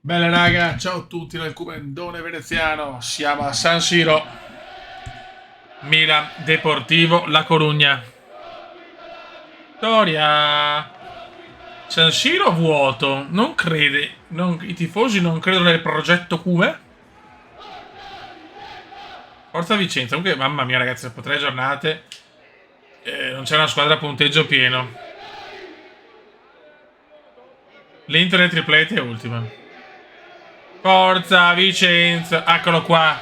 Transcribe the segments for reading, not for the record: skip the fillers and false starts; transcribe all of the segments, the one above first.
Bene raga, ciao a tutti dal Comendone veneziano, siamo a San Siro, Milan Deportivo La Corugna. Storia. San Siro vuoto, non crede, i tifosi non credono nel progetto Cume. Forza Vicenza, comunque mamma mia ragazzi, dopo 3 giornate non c'è una squadra a punteggio pieno. L'Inter del triplete è ultima. Forza Vicenza, eccolo qua,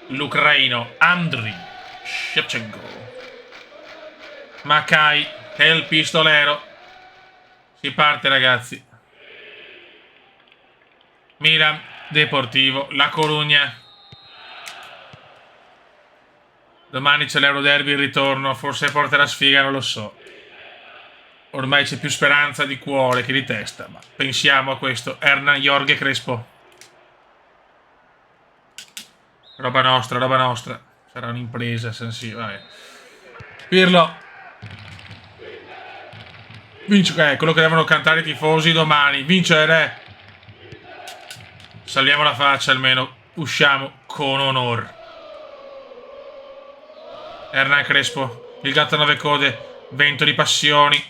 l'ucraino Andriy Shevchenko. Makai è il pistolero. Si parte ragazzi. Milan Deportivo La Corugna. Domani c'è l'Euro Derby il ritorno. Forse porterà sfiga, non lo so. Ormai c'è più speranza di cuore che di testa. Ma pensiamo a questo. Hernan Jorge Crespo. Roba nostra, roba nostra. Sarà un'impresa, sì, vabbè. Pirlo. Vince, quello che devono cantare i tifosi domani. Vincere. Salviamo la faccia almeno. Usciamo con onor. Hernan Crespo. Il gatto a 9 code. Vento di passioni.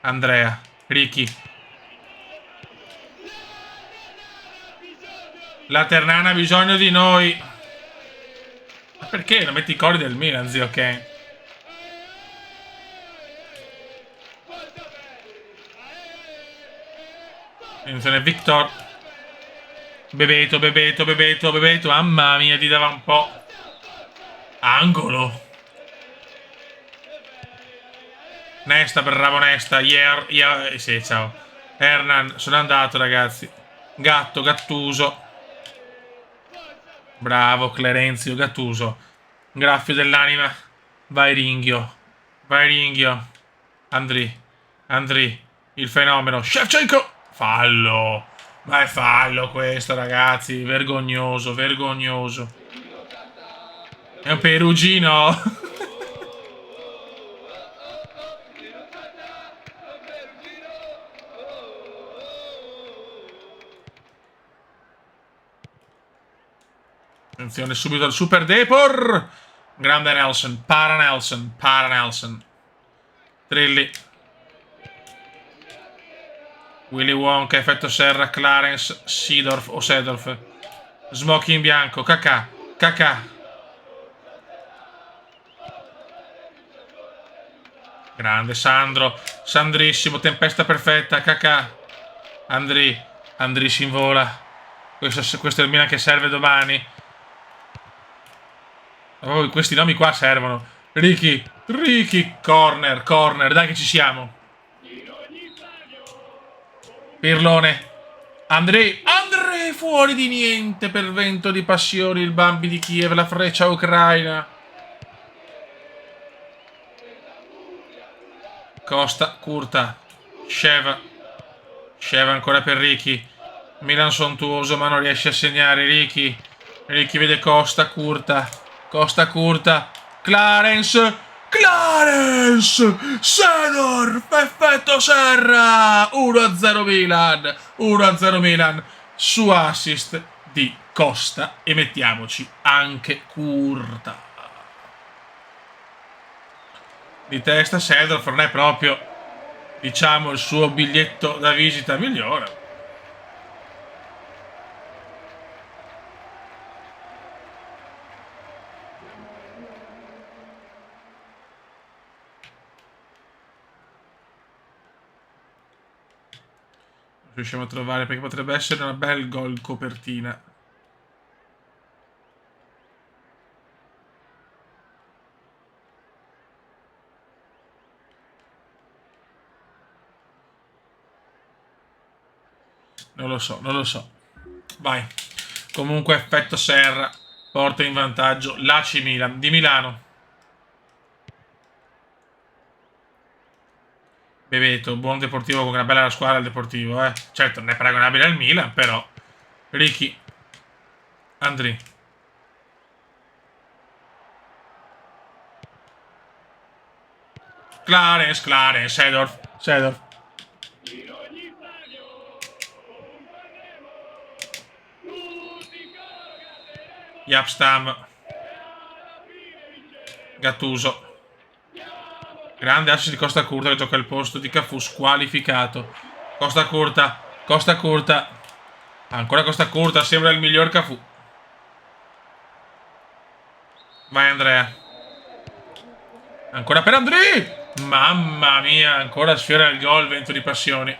Andrea. Ricky. La Ternana ha bisogno di noi. Ma perché non metti i cori del Milan, zio Ken? Attenzione, Victor. Bebeto, Bebeto, Bebeto, Bebeto. Mamma mia, ti dava un po'. Angolo. Nesta, bravo Nesta. Sì, ciao. Hernan, sono andato, ragazzi. Gatto, Gattuso. Bravo, Clerenzio, Gattuso. Graffio dell'anima. Vai, Ringhio. Vai, Ringhio. Andri. Il fenomeno. Shevchenko. Fallo. Ma è fallo questo, ragazzi. Vergognoso, vergognoso. È un perugino. Attenzione subito al Super Depor. Grande Nelson. Para Nelson. Para Nelson. Trilli. Willy Wonka, effetto serra, Clarence, Seedorf o Sedorf. Smoky in bianco. Kakà. Kakà. Grande Sandro. Sandrissimo. Tempesta perfetta. Kakà. Andri si invola. Questo è il Milan che serve domani. Oh, questi nomi qua servono. Ricky. Corner. Dai che ci siamo. Pirlone. Andrei fuori di niente per vento di passioni. Il Bambi di Kiev. La freccia ucraina. Costa, curta. Sheva ancora per Ricky. Milan sontuoso ma non riesce a segnare. Ricky vede Costa, curta. Clarence. Sedorf, effetto serra. 1-0 Milan. 1-0 Milan. Su assist di Costa. E mettiamoci anche curta. Di testa Sedorf non è proprio, diciamo, il suo biglietto da visita migliore. Riusciamo a trovare perché potrebbe essere una bel gol copertina. Non lo so. Vai. Comunque effetto serra porta in vantaggio l'AC Milan di Milano. Bebeto, buon Deportivo con una bella squadra al Deportivo, eh. Certo, non è paragonabile al Milan, però. Ricky. Andri. Clarence, Sedorf. Yapstam. Gattuso. Grande assist di Costa Curta che gioca al posto di Cafu, squalificato. Costa Curta. Costa Curta. Ancora Costa Curta, sembra il miglior Cafu. Vai Andrea. Ancora per Andrei. Mamma mia, ancora sfiora il gol, vento di passioni.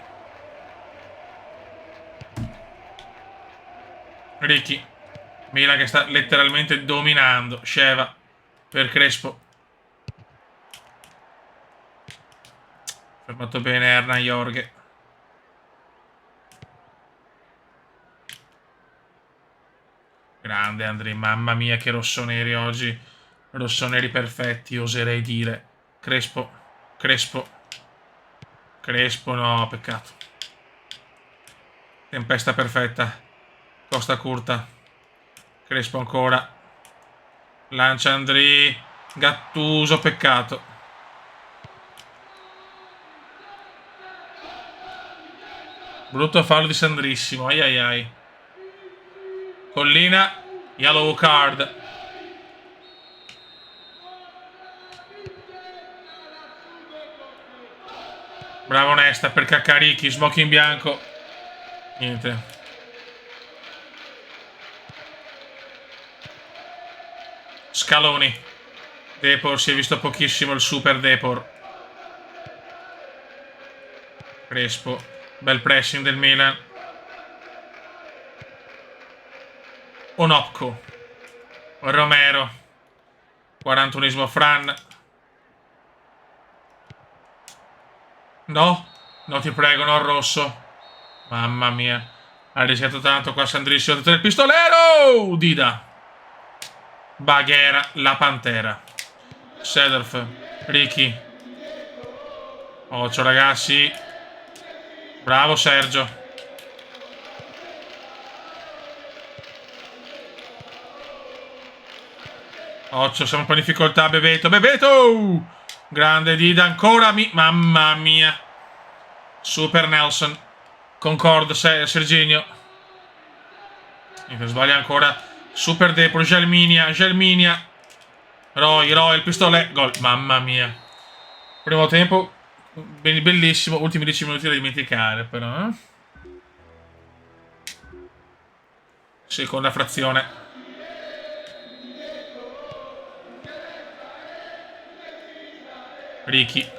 Ricky. Milan che sta letteralmente dominando. Sheva per Crespo. Fermato bene Hernan Jorge. Grande Andrei, mamma mia che rossoneri oggi. Rossoneri perfetti, oserei dire. Crespo. Crespo. Crespo no, peccato. Tempesta perfetta. Costa Curta. Crespo ancora. Lancia Andrei. Gattuso, peccato. Brutto fallo di Sandrissimo. Ai ai ai. Collina. Yellow card. Bravo Nesta per Caccaricchi. Smoking bianco. Niente. Scaloni. Depor, si è visto pochissimo il super Depor. Crespo. Bel pressing del Milan. Onopko. Romero. 41esimo Fran. No. No ti prego, no rosso. Mamma mia. Ha rischiato tanto qua Sandrissimo. Il pistolero. Dida. Baghera. La Pantera. Sedorf. Ricky. Occhio ragazzi. Bravo Sergio. Occhio, siamo un po' in difficoltà. Bebeto. Bebeto. Grande Dida. Ancora. Mamma mia. Super Nelson. Concordo. Serginio. Sbaglia ancora. Super Depor. Gelminia. Gelminia. Roy. Il pistole. Gol. Mamma mia. Primo tempo. Bellissimo. Ultimi 10 minuti da dimenticare, però. Seconda frazione. Ricky.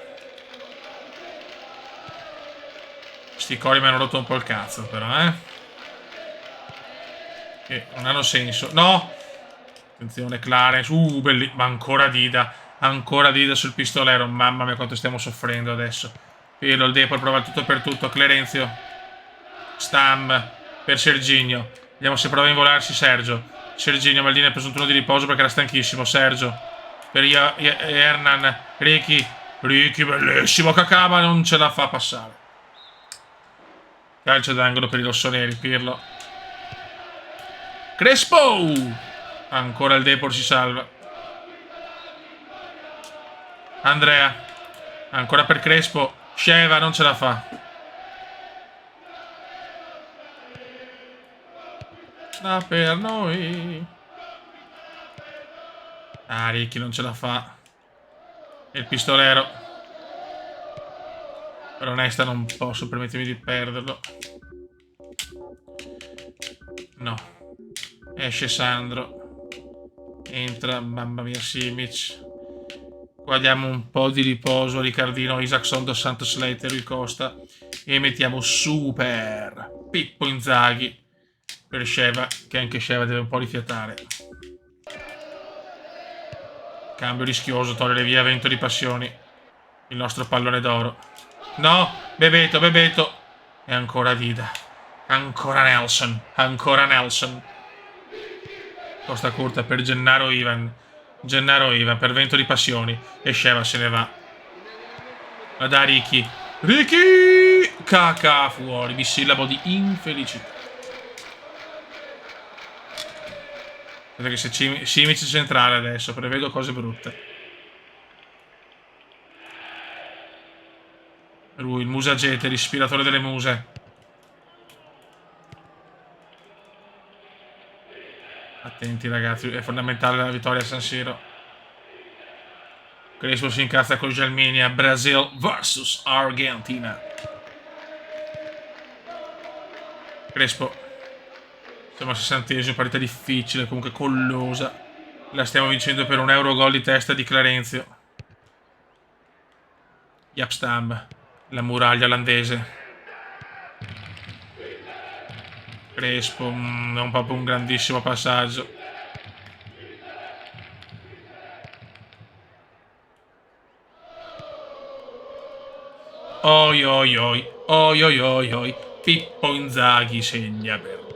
Sti cori mi hanno rotto un po' il cazzo, però, che non hanno senso. No! Attenzione, Clarence. Belli. Ma ancora Dida. Ancora Dida sul pistolero. Mamma mia quanto stiamo soffrendo adesso. Pirlo, il Depor prova il tutto per tutto. Clerenzio. Stam. Per Serginio. Vediamo se prova a involarsi Sergio. Serginio, Maldini ha preso un turno di riposo perché era stanchissimo. Sergio. Per Hernan. Ricky. Ricky, bellissimo. Kakà, ma non ce la fa passare. Calcio d'angolo per i rossoneri. Pirlo. Crespo. Ancora il Depor si salva. Andrea. Ancora per Crespo. Sheva non ce la fa. Sta per noi. Ah, Ricky non ce la fa. E il pistolero. Per onesta non posso permettermi di perderlo. No. Esce Sandro. Entra, mamma mia, Simic. Qua diamo un po' di riposo a Ricardino, Isaacson, Dos Santos, Slater, Rui Costa. E mettiamo super Pippo Inzaghi per Sheva, che anche Sheva deve un po' rifiatare. Cambio rischioso, togliere via vento di passioni. Il nostro pallone d'oro. No, Bebeto. E ancora Dida. Ancora Nelson. Costa Curta per Gennaro Ivan per vento di passioni. E Sheva se ne va. La dà Ricky. Caca fuori. Bisillabo di infelicità. Vedo che se Simic centrale adesso. Prevedo cose brutte. Lui, il musagete, l'ispiratore delle muse. Attenti ragazzi, è fondamentale la vittoria a San Siro. Crespo si incazza con Gelminia. Brasil vs Argentina. Crespo. Siamo al 60esimo, partita difficile, comunque collosa. La stiamo vincendo per un euro gol di testa di Clarenzio. Yapstam, la muraglia olandese. Crespo, è un proprio un grandissimo passaggio. Oi oi oi, oi oi oi oi, Pippo Inzaghi segna per noi.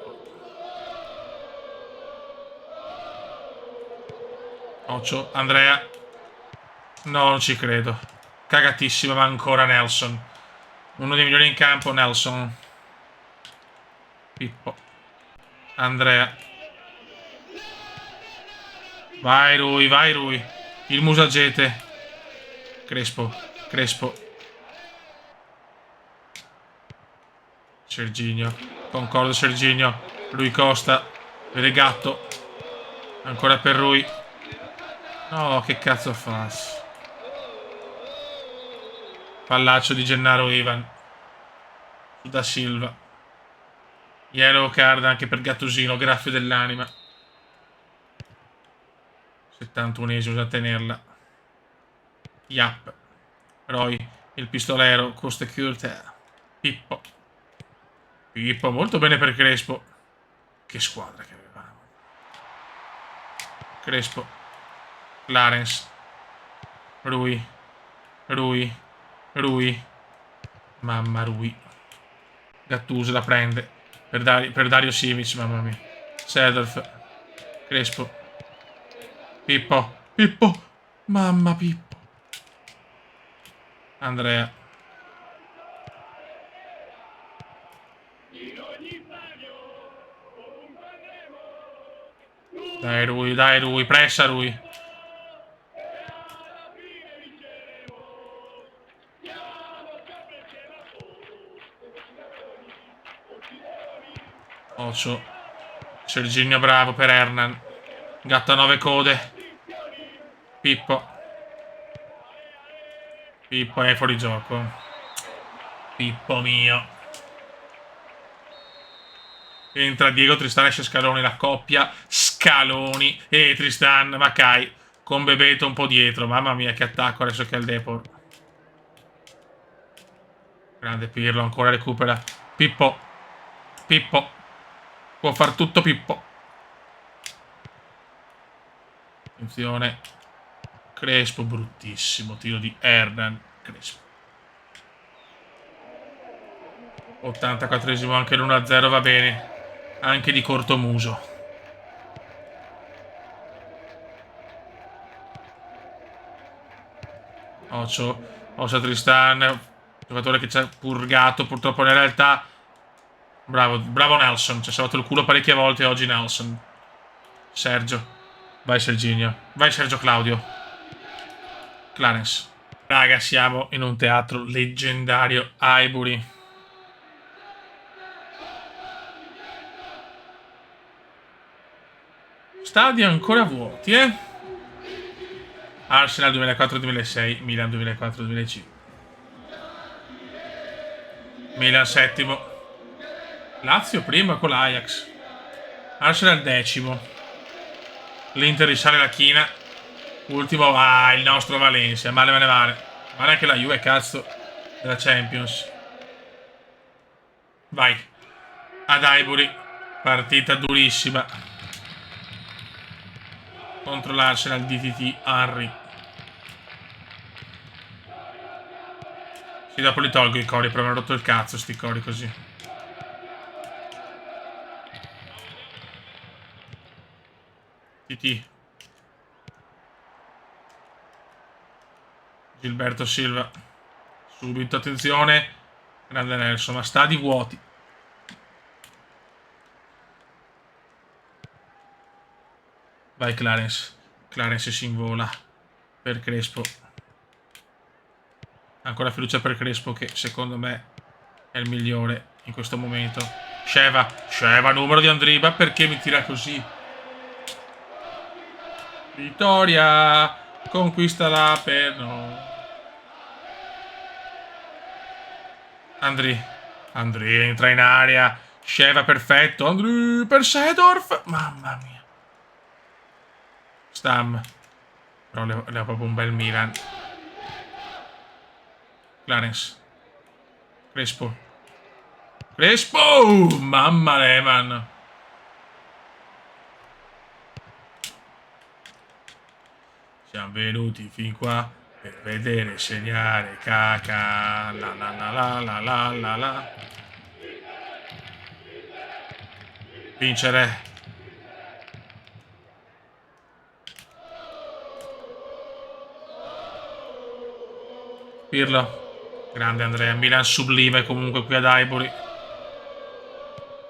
Occhio, Andrea. No, non ci credo. Cagatissima, ma ancora Nelson. Uno dei migliori in campo, Nelson. Pippo. Andrea. Vai lui, vai lui. Il Musagete. Crespo, Crespo. Serginho. Concordo Serginho. Lui Costa. Vede Gatto. Ancora per lui. No, che cazzo fa? Pallaccio di Gennaro Ivan. Da Silva. Yellow card anche per Gattusino. Graffio dell'anima. 71esimo da tenerla. Yap. Roy. Il pistolero. Costa Curte. Pippo. Pippo. Molto bene per Crespo. Che squadra che avevamo. Crespo. Clarence. Rui. Rui. Rui. Mamma Rui. Gattuso la prende. Per Dario Simic, mamma mia. Sedorf. Crespo. Pippo. Pippo. Mamma Pippo. Andrea. Dai Rui, pressa Rui. Occhio. Serginho bravo per Hernan. Gatto a 9 code. Pippo. Pippo è fuori gioco. Pippo mio. Entra Diego Tristan, esce Scaloni, la coppia Scaloni e Tristan Macai con Bebeto un po' dietro. Mamma mia che attacco adesso che è il Depor. Grande Pirlo, ancora recupera. Pippo. Pippo. Può far tutto Pippo. Attenzione. Crespo, bruttissimo. Tiro di Hernan. Crespo. 84esimo anche l'1-0 va bene. Anche di cortomuso. Occhio Tristan. Giocatore che ci ha purgato purtroppo in realtà. Bravo Nelson. Ci ha salvato il culo parecchie volte oggi Nelson. Sergio. Vai Serginho. Vai Sergio Claudio. Clarence. Raga, siamo in un teatro leggendario. Highbury. Stadi ancora vuoti, Arsenal 2004-2006, Milan 2004-2005. Milan settimo. Lazio prima con l'Ajax. Arsenal decimo. L'Inter risale la china. Ultimo, il nostro Valencia. Male me ne vale. Male anche la Juve, cazzo, della Champions. Vai. Ad Highbury. Partita durissima. Contro l'Arsenal DTT Henry. Sì, dopo li tolgo i cori, però mi hanno rotto il cazzo sti cori così. TT. Gilberto Silva. Subito, attenzione. Grande Nelson, ma stadi vuoti. Vai Clarence. Clarence si invola. Per Crespo. Ancora fiducia per Crespo che secondo me è il migliore in questo momento. Sheva numero di Andriba, perché mi tira così? Vittoria. Conquistala per noi. Andri entra in area. Sheva perfetto. Andri per Seedorf. Mamma mia. Stam. Però le ha proprio un bel Milan. Clarence. Crespo. Mamma Lehmann. Siamo venuti fin qua per vedere segnare caca. La la la la la la la la. Vincere. Pirlo. Grande Andrea. Milan sublime comunque qui ad Highbury.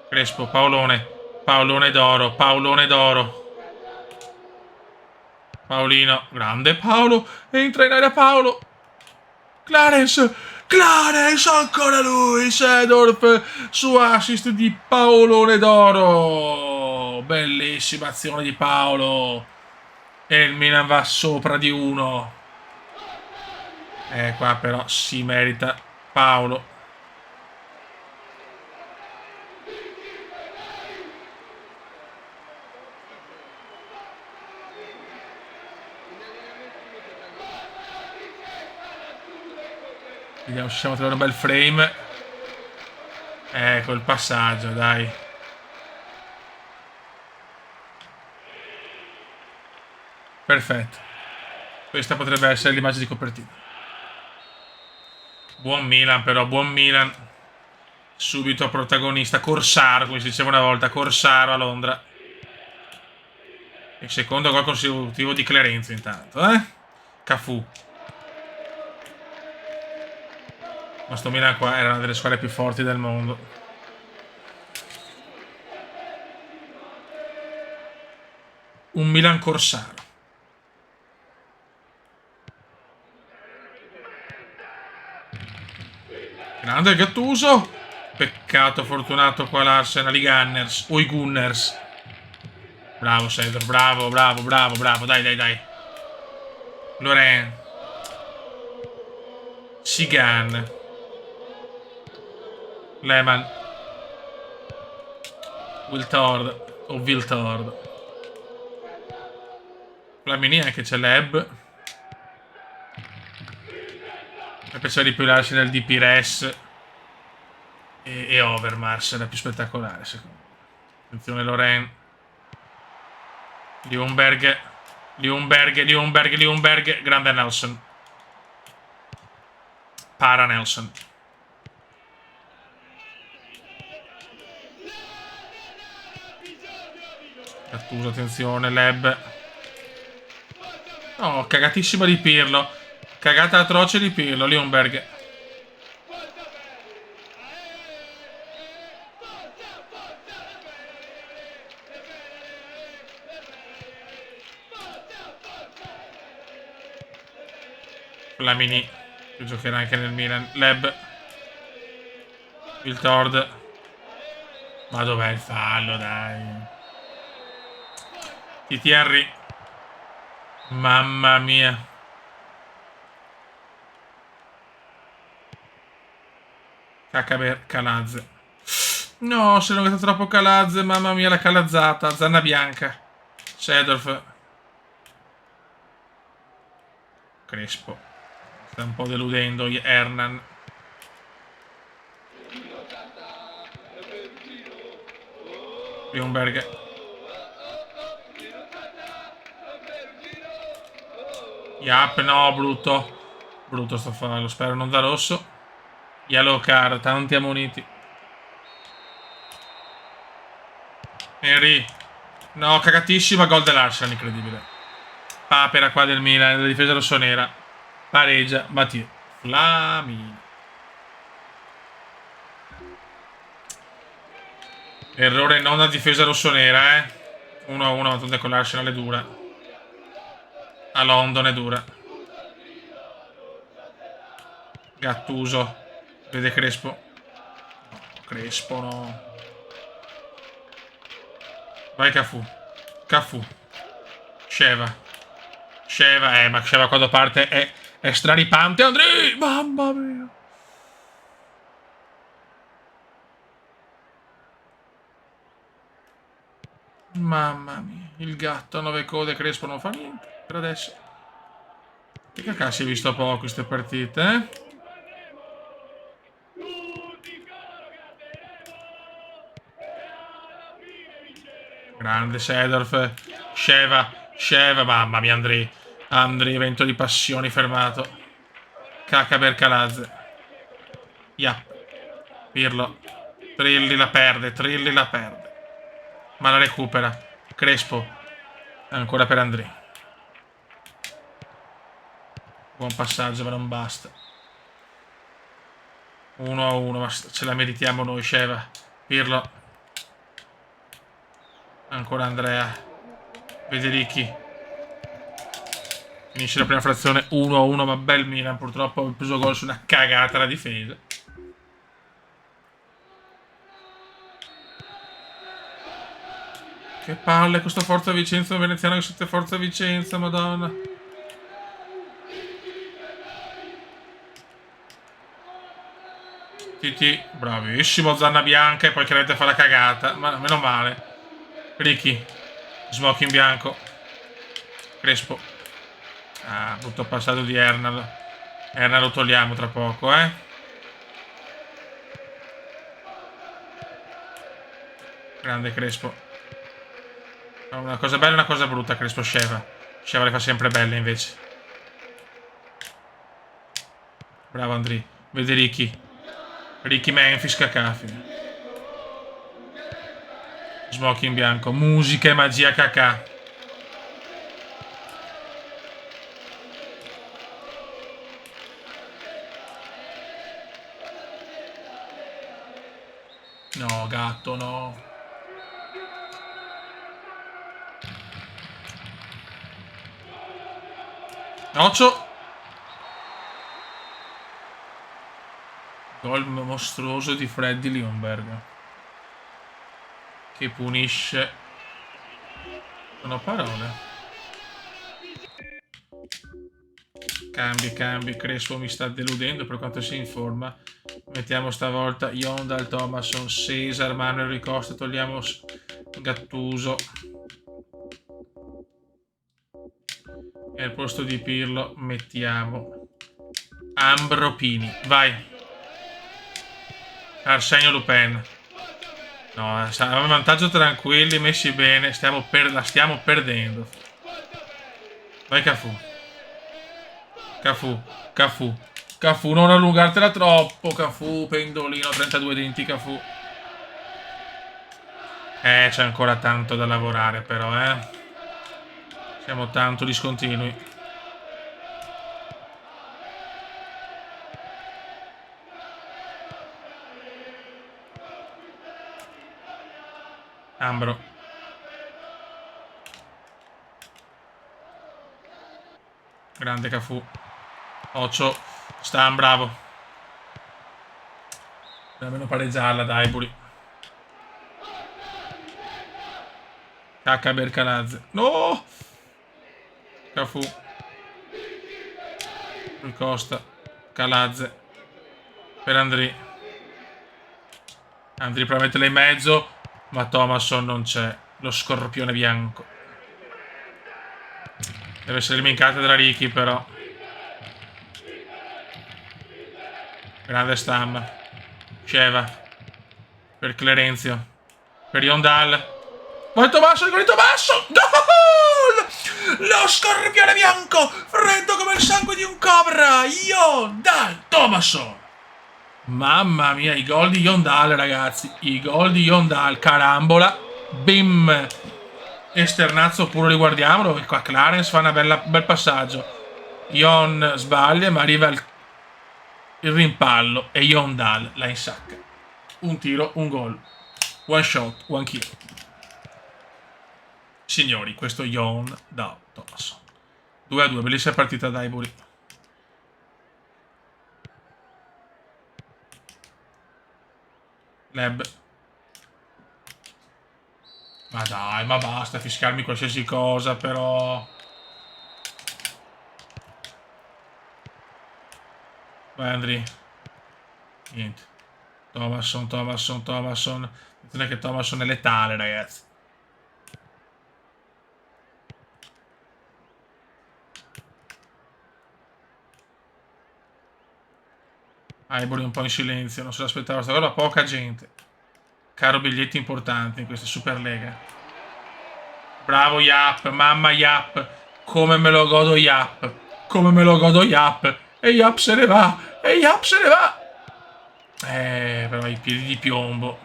Crespo. Paolone. Paolone d'oro. Paolone d'oro. Paolino. Grande Paolo. Entra in area Paolo. Clarence. Clarence. Ancora lui. Seedorf. Su assist di Paolone d'oro. Bellissima azione di Paolo. E il Milan va sopra di 1. Qua però si merita Paolo. Vediamo se riusciamo a trovare un bel frame. Ecco il passaggio, dai. Perfetto. Questa potrebbe essere l'immagine di copertina. Buon Milan però, buon Milan. Subito protagonista. Corsaro, come si diceva una volta. Corsaro a Londra. Il secondo gol consecutivo di Clarence intanto, Cafu. Ma sto Milan qua era una delle squadre più forti del mondo. Un Milan Corsaro. Grande Gattuso. Peccato fortunato qua l'Arsenal, i Gunners. O i Gunners. Bravo Seedorf, bravo. Dai. Loren. Sigan. Lehmann. Wiltord. Flamini anche c'è Leb. Mi piace di più l'Arsenal di Pires e Overmars, era più spettacolare secondo me. Attenzione Loren. Ljungberg. Grande Nelson. Para Nelson. Gattuso, attenzione, Leb. No, cagatissima di Pirlo. Cagata atroce di Pirlo, Ljungberg. Flamini, che giocherà anche nel Milan. Leb. Wiltord. Ma dov'è il fallo, dai? Titi Henry. Mamma mia. Calazze. No, si è allungato troppo Calazze. Mamma mia, la calazzata. Zanna bianca. Seedorf. Crespo. Sta un po' deludendo Hernan. Ljungberg. Yap, no, brutto sto fallo, spero non da rosso. Yellow card, tanti ammoniti. Henry. No, cagatissima, gol dell'Arsenal, incredibile. Papera qua del Milan, della difesa rossonera. Pareggia, Mathieu. Flamini. Errore non da difesa rossonera, 1-1, con l'Arsenal è dura. A London è dura. Gattuso. Vede Crespo. No, Crespo no. Vai Cafu. Sheva. Sheva, ma Sheva quando parte è straripante. Andrei! Mamma mia! Mamma mia, il gatto a 9 code Crespo non fa niente per adesso. Che cacchio si è visto poco queste partite, eh? Grande Sedorf. Sheva, mamma mia, Andrei, evento di passioni fermato. Cacca Bercalazze. Yap. Pirlo. Trilli la perde. Ma la recupera. Crespo. Ancora per Andrei. Buon passaggio, ma non basta. 1-1, ma ce la meritiamo noi, Sheva. Pirlo. Ancora Andrea. Federichi. Finisce la prima frazione 1-1, ma bel Milan. Purtroppo ha preso gol su una cagata la difesa. Che palle questo Forza Vicenza veneziano che siete Forza Vicenza, madonna. Titi, bravissimo Zanna Bianca e poi Crete fa la cagata, ma meno male. Ricky, smoking bianco. Crespo. Ah, brutto passato di Ernal. Ernal lo togliamo tra poco, eh. Grande Crespo. Una cosa bella e una cosa brutta Crespo Sheva. Sheva le fa sempre belle invece. Bravo Andri. Vede Ricky Memphis Cacafi. Smoking bianco. Musica e magia cacà. No, gatto, no. Occhio. Gol mostruoso di Freddy Ljungberg. Che punisce. Non ho parole. Cambi. Crespo mi sta deludendo per quanto sia in forma. Mettiamo stavolta Yondal, Thomasson, Cesar, Manuel Ricosta. Togliamo Gattuso. E al posto di Pirlo mettiamo Ambropini. Vai. Arsenio Lupin. No, avevamo un vantaggio tranquilli, messi bene. La stiamo perdendo. Vai Cafu, non allungartela troppo. Cafu, pendolino, 32 denti, Cafu. C'è ancora tanto da lavorare però, Siamo tanto discontinui. Ambro. Grande Cafu. Occhio. Stan, bravo. Almeno pareggiarla, dai, Buri. Cacca Bercalazze. No! Cafu. Costa. Calazze. Per Andri. Andri prova a metterla in mezzo. Ma Thomasson non c'è. Lo scorpione bianco. Deve essere limitata dalla Ricky, però. Grande Stam. Sheva. Per Clerenzio. Per Yondal. Poi Tommaso, rigorito basso. Gol! Lo scorpione bianco. Freddo come il sangue di un cobra. Yondal. Tommaso. Mamma mia, i gol di Yondal, ragazzi. I gol di Yondal. Carambola. Bim. Esternazzo pure, riguardiamolo. E qua Clarence fa un bel passaggio. Yon sbaglia, ma arriva il rimpallo. E Yondal la insacca. Un tiro, un gol. One shot, one kill. Signori, questo Yon da Thomas. 2-2, bellissima partita da Highbury. Leb. Ma dai, ma basta fischiarmi qualsiasi cosa, però. Vai Andri. Niente. Thomasson. Attenzione che Thomasson è letale, ragazzi. Highbury un po' in silenzio, non se l'aspettava sta cosa, poca gente. Caro biglietti importanti in questa Superlega. Bravo Yap, mamma Yap. Come me lo godo Yap. Come me lo godo Yap. E Yap se ne va. E Yap se ne va. Però i piedi di piombo.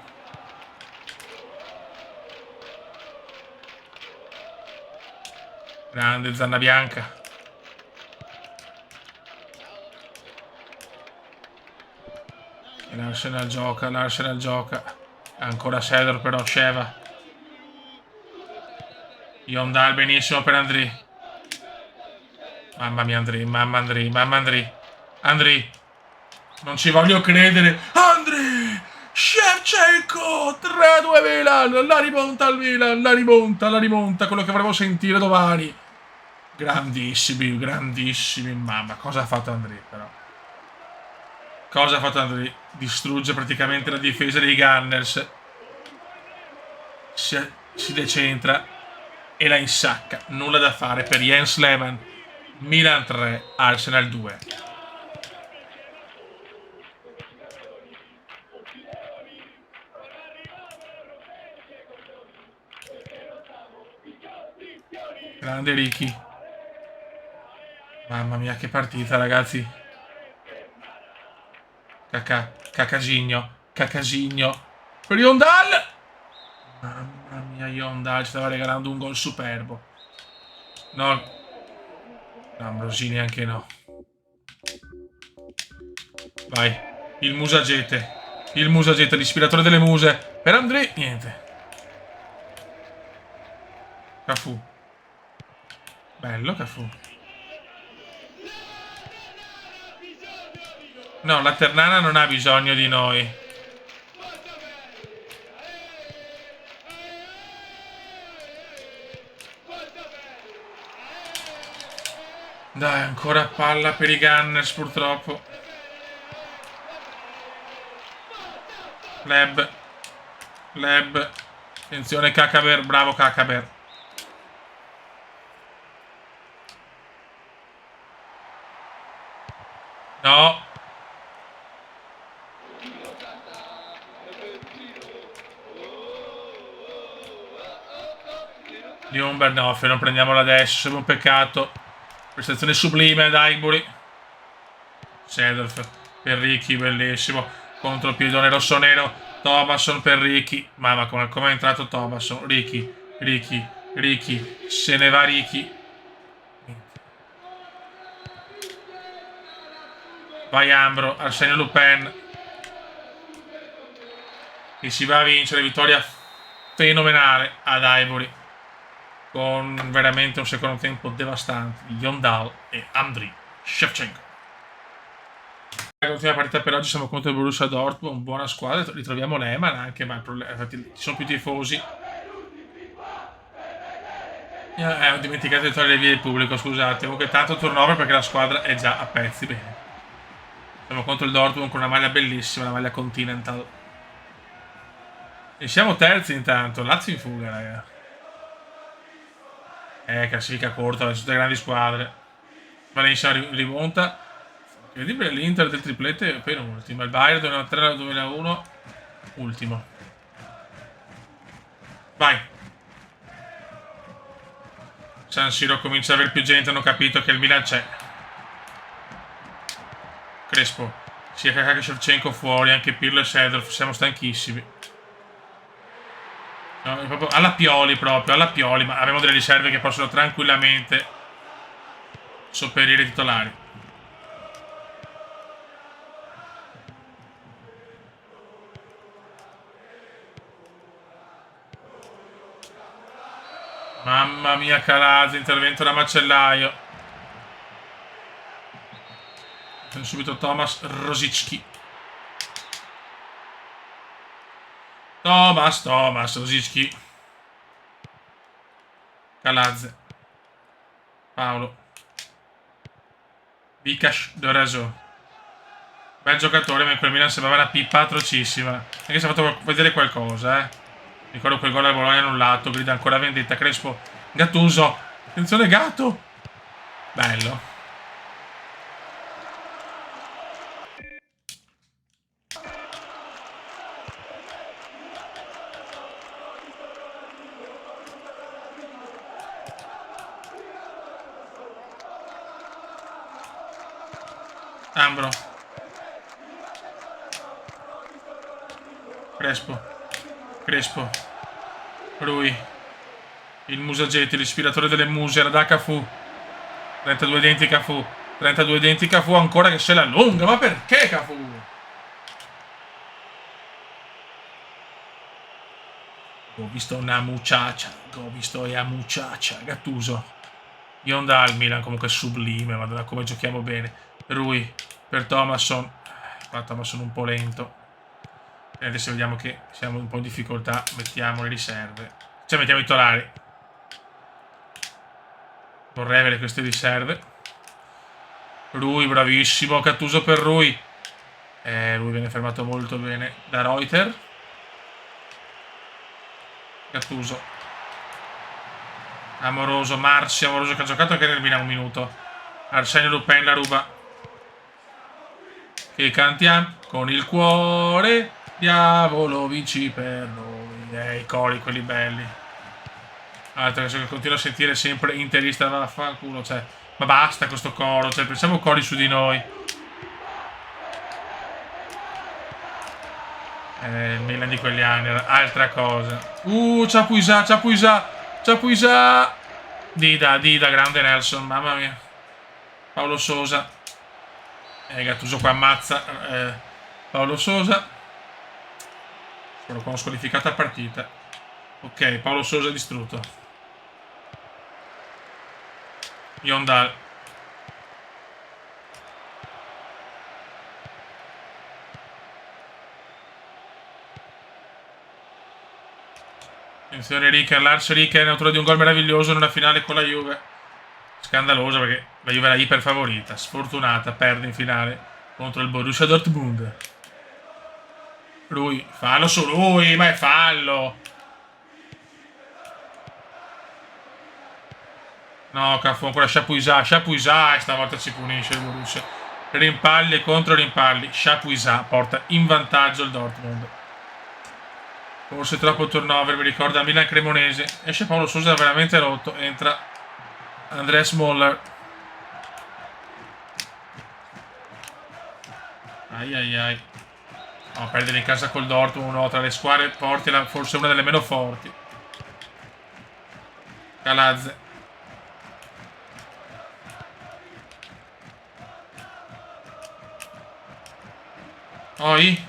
Grande Zanna Bianca. E l'Arsenal gioca. Ancora Sedor però, Sheva. Yondal benissimo per Andri. Mamma mia Andri. Andri. Non ci voglio credere. Andri! Shevchenko! 3-2 Milan! La rimonta al Milan! La rimonta! Quello che vorremmo sentire domani. Grandissimi. Mamma, cosa ha fatto Andri però? Cosa ha fatto Andri? Distrugge praticamente la difesa dei Gunners. Si decentra e la insacca. Nulla da fare per Jens Lehmann. Milan 3, Arsenal 2. Grande Ricky. Mamma mia, che partita, ragazzi. Cacasigno. Per Yondal. Mamma mia, Yondal ci stava regalando un gol superbo. No. Ambrosini anche no. Vai. Il Musagete. L'ispiratore delle muse. Per André, niente. Cafu. Bello Cafu. No, la Ternana non ha bisogno di noi. Dai, ancora palla per i Gunners purtroppo. Leb. Attenzione Kakaber, bravo Kakaber. No. Di Umbernoff, non prendiamola adesso, sembra un peccato. Prestazione sublime ad Highbury. Sedorf per Ricky, bellissimo. Contro il piedone rossonero. Thomasson per Ricky. Mamma, come è entrato Thomasson. Ricky. Se ne va Ricky. Vai Ambro, Arsenio Lupin. Che si va a vincere. Vittoria fenomenale ad Highbury. Con veramente un secondo tempo devastante di Yondal e Andriy Shevchenko. L'ultima partita per oggi siamo contro il Borussia Dortmund, buona squadra, ritroviamo Lehmann anche, ma infatti ci sono più tifosi. Ho dimenticato di togliere via il pubblico, scusate. Comunque tanto turnover perché la squadra è già a pezzi, bene. Siamo contro il Dortmund con una maglia bellissima, la maglia Continental. E siamo terzi intanto, Lazio in fuga, raga. Classifica corta, sono tutte grandi squadre. Valencia rimonta. Incredibile, l'Inter del triplete è penultima. Il Bayern 2003-2001 ultimo. Vai. San Siro comincia ad aver più gente, hanno capito che il Milan c'è. Crespo. Sia Kakà che Shevchenko fuori, anche Pirlo e Sedorf, siamo stanchissimi. No, proprio alla Pioli, ma abbiamo delle riserve che possono tranquillamente sopperire i titolari. Mamma mia, Calazzi, intervento da macellaio. Subito Thomas Rosicki. Thomas Rosicki. Calazze. Paolo. Vikash Doraso. Bel giocatore, ma in quel Milan sembrava una pippa atrocissima. Anche se ha fatto vedere qualcosa, eh. Ricordo quel gol al Bologna annullato, grida ancora vendetta, Crespo, Gattuso. Attenzione Gatto! Bello. Ambro. Crespo. Crespo. Rui. Il Musagetti, l'ispiratore delle muse, era da Cafu. 32 denti Cafu. 32 denti Cafu ancora che se la allunga. Ma perché Cafu? Ho visto una muchacha. Ho visto una muchacha. Gattuso. Yonda al Milan comunque sublime. Madonna come giochiamo bene. Rui. Per Thomasson. Qua Thomasson un po' lento. E adesso vediamo che siamo un po' in difficoltà. Mettiamo le riserve. Cioè mettiamo i titolari. Vorrei avere queste riserve. Rui bravissimo. Gattuso per Rui. Lui viene fermato molto bene da Reuter. Gattuso. Amoroso. Marci. Amoroso che ha giocato anche nel Milan un minuto. Arsenio Lupin la ruba. Che cantiamo con il cuore. Diavolo vinci per noi. I cori quelli belli. Altro che continuo a sentire sempre interista vaffanculo, cioè, ma basta questo coro, cioè, pensiamo cori su di noi. Il Milan di quegli anni era altra cosa. Ciapuisà, Ciapuisà, Ciapuisà. Dida, grande Nelson, mamma mia. Paolo Sosa. Gattuso qua ammazza. Paolo Sosa. Spero con squalificata partita. Ok, Paolo Sosa distrutto. Yondal. Attenzione Riken, Lars Riken, autore di un gol meraviglioso in una finale con la Juve. Scandaloso perché la Juve era iper favorita, sfortunata, perde in finale contro il Borussia Dortmund. Lui, fallo su lui, ma è fallo. No, Cafu ancora Chapuisà e stavolta si punisce il Borussia. Rimpalli e contro rimpalli. Chapuisà porta in vantaggio il Dortmund. Forse troppo turnover, mi ricorda Milan Cremonese. Esce Paolo Sousa veramente rotto. Entra Andreas Moller. Ai. No, perdere in casa col Dortmund, uno tra le squadre forti, forse una delle meno forti. Calazze. Oi.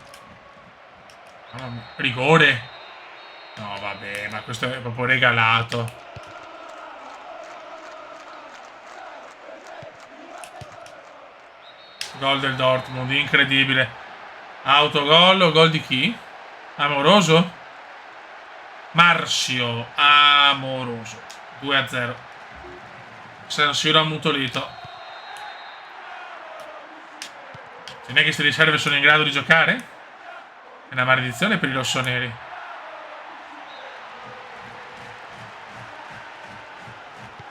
Rigore. No, vabbè, ma questo è proprio regalato. Gol del Dortmund, incredibile. Autogol o gol di chi? Amoroso? Marcio Amoroso. 2-0. San Siro ammutolito. Non è che queste riserve sono in grado di giocare? È una maledizione per i rossoneri.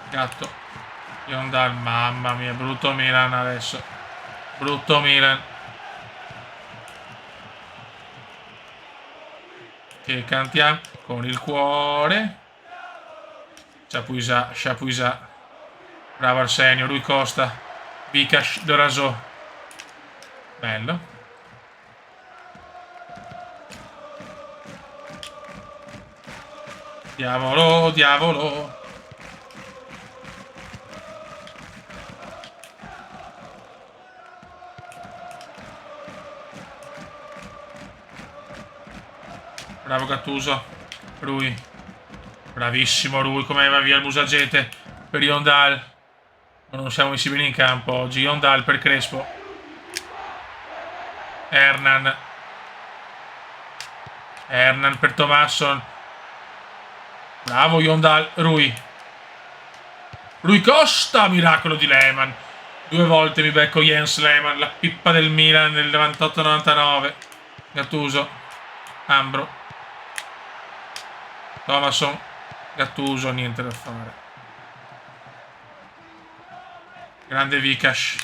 Gatto. Yondal, mamma mia, brutto Milan adesso. Brutto Milan. Che cantiamo con il cuore. Chapuisà. Bravo Arsenio, Rui Costa. Vikash Doraso. Bello. Diavolo. Bravo Gattuso. Rui. Bravissimo Rui, come va via il Musagete per Yondal. Ma non siamo messi bene in campo oggi. Yondal per Crespo. Hernan per Thomasson. Bravo Yondal. Rui Costa, miracolo di Lehmann. 2 volte mi becco Jens Lehmann, la pippa del Milan nel 98-99. Gattuso. Ambro. Thomasson. Gattuso, niente da fare. Grande Vikash.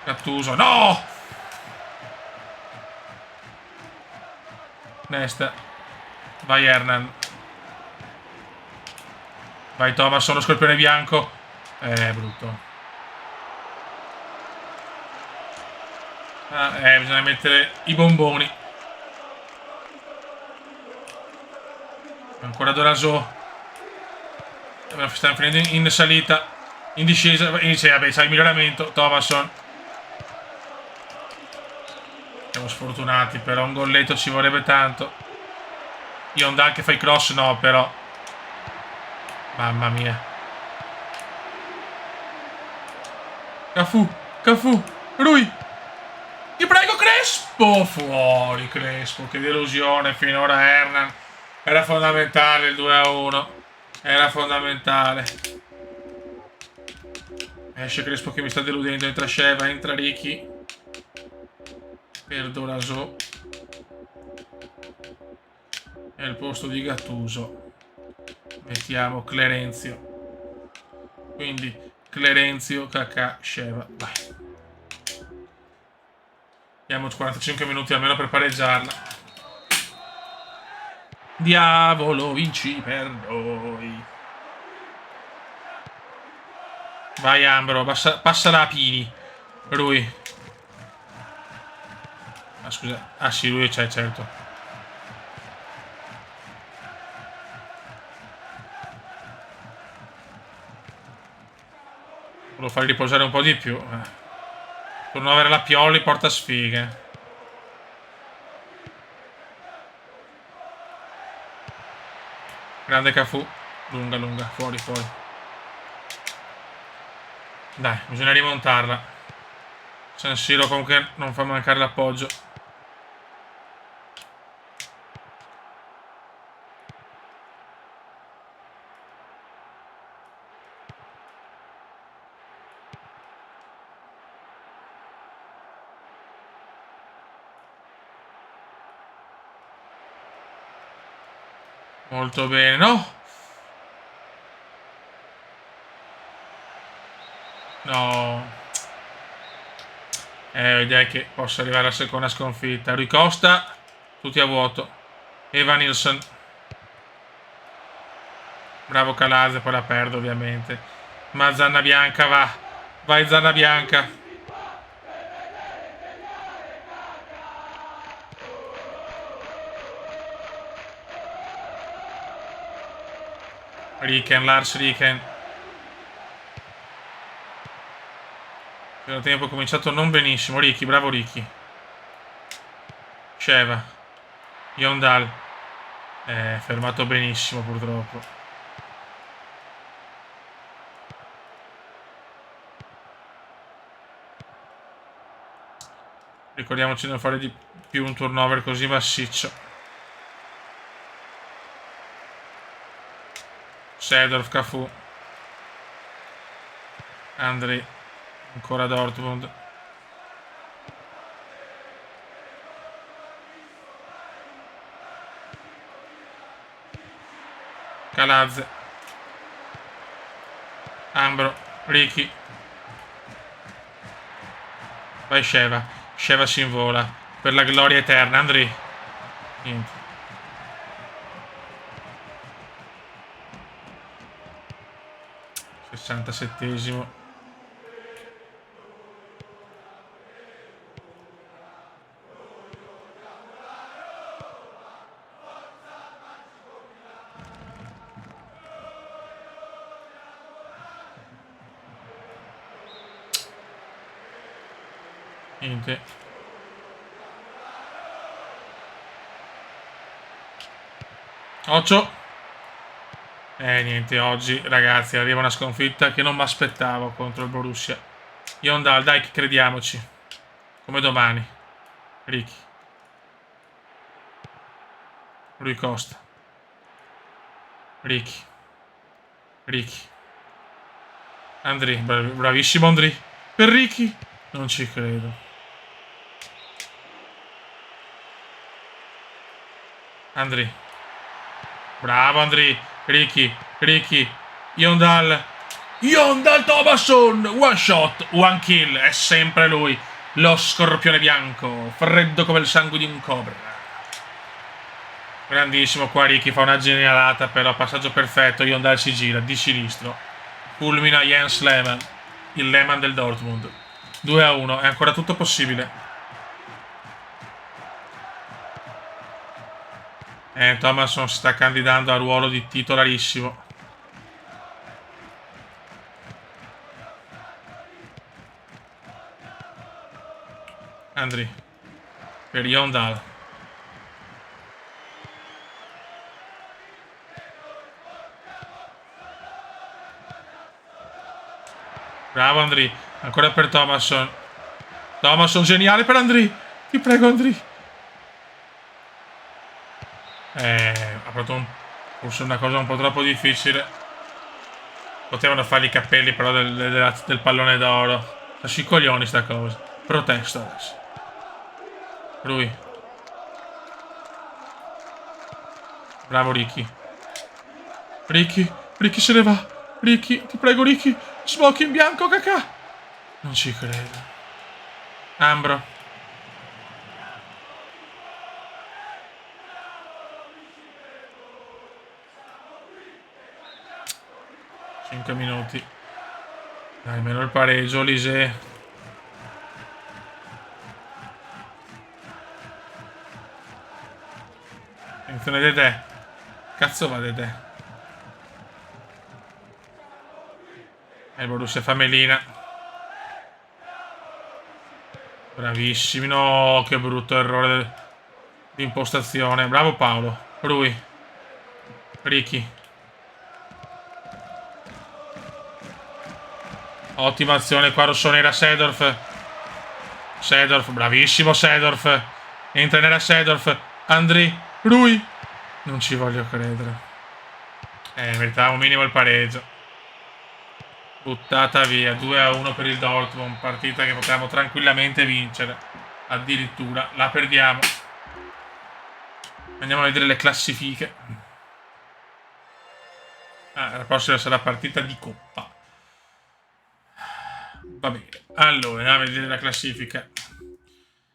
Gattuso. No! Nesta. Vai Hernan. Vai Thomasson, lo scorpione bianco. Brutto. Bisogna mettere i bomboni. Ancora Doraso. Stiamo finendo in salita. In discesa. Vabbè, c'è il miglioramento. Thomasson. Siamo sfortunati, però un golletto ci vorrebbe tanto. Yondal che fa i cross, no, però. Mamma mia. Cafu. Rui. Ti prego, Crespo. Fuori, Crespo. Che delusione finora, Hernan. Era fondamentale il 2-1. Era fondamentale. Esce Crespo che mi sta deludendo. Entra Sheva, entra Ricky. Per Doraso. E al posto di Gattuso mettiamo Clerenzio. Quindi Clerenzio, Kakà, Sheva. Vai. Abbiamo 45 minuti almeno per pareggiarla. Diavolo, vinci per noi. Vai Ambro, passala a Pini. Rui. Ah scusa. Ah sì, lui c'è, certo. Volevo farli riposare un po' di più. Per non avere la Pioli porta sfighe. Grande Cafu. Lunga. Fuori. Dai, bisogna rimontarla. San Siro comunque non fa mancare l'appoggio. Molto bene, no? No. Direi che possa arrivare alla seconda sconfitta. Rui Costa, tutti a vuoto. Evan Nilsson. Bravo Calazze, poi la perdo ovviamente. Ma Zanna Bianca va. Vai Zanna Bianca. Lars Riken. Nel tempo è cominciato non benissimo. Ricky, bravo Ricky. Sheva. Yondal. Fermato benissimo purtroppo. Ricordiamoci di non fare di più un turnover così massiccio. Sedorf, Cafu. Andri. Ancora Dortmund. Calazze. Ambro. Ricky. Vai Sheva. Sheva si invola. Per la gloria eterna. Andri. Niente. Sessantasettesimo. Niente. Occhio. Niente, oggi ragazzi arriva una sconfitta che non mi aspettavo contro il Borussia. Yondal, dai che crediamoci. Come domani. Ricky. Rui Costa. Ricky. Andri, bravissimo Andri. Per Ricky. Non ci credo. Andri. Bravo Andri. Ricky. Yondal Thomasson. One shot, one kill. È sempre lui. Lo scorpione bianco. Freddo come il sangue di un cobra. Grandissimo qua Ricky. Fa una genialata però. Passaggio perfetto. Yondal si gira di sinistro. Fulmina Jens Lehmann. Il Lehmann del Dortmund. 2-1. È ancora tutto possibile. Thomasson si sta candidando al ruolo di titolarissimo. Andri. Per Yondal. Bravo Andri. Ancora per Thomasson. Thomasson geniale per Andri. Ti prego Andri. Ha fatto forse una cosa un po' troppo difficile. Potevano fargli i capelli però del pallone d'oro. Sta sui coglioni sta cosa. Protesto adesso. Lui. Bravo Ricky. Ricky se ne va. Ricky, ti prego Ricky. Smoke in bianco, cacà. Non ci credo. Ambro. Cinque minuti. Dai, meno il pareggio, Lise. Attenzione Dedè. Cazzo va Dedè. E il Borussia Famelina. Bravissimi. No, che brutto errore di impostazione. Bravo Paolo. Rui. Ricky. Ottima azione qua rossonera Seedorf. Bravissimo Seedorf. Entra nera Seedorf. Andri. Rui. Non ci voglio credere. Meritava un minimo il pareggio. Buttata via. 2-1 per il Dortmund. Partita che potevamo tranquillamente vincere. Addirittura. La perdiamo. Andiamo a vedere le classifiche. La prossima sarà partita di Coppa. Va bene. Allora, andiamo a vedere la classifica.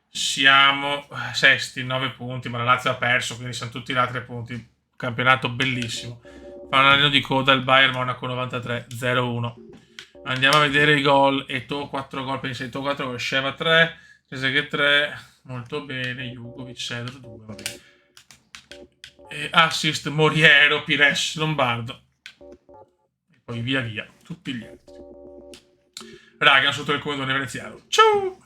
Siamo sesti, 9 punti, ma la Lazio ha perso, quindi siamo tutti là a 3 punti. Campionato bellissimo. Fanalino di coda il Bayern Monaco 93, 0-1. Andiamo a vedere i gol. Eto'o 4 gol, pensa Eto'o 4 gol, Sheva 3, Trezeguet 3, molto bene, Jugovic, Cedro 2, va bene. E assist Moriero, Pires, Lombardo. E poi via via, tutti gli altri. Raga, sotto il comando veneziano. Ciao!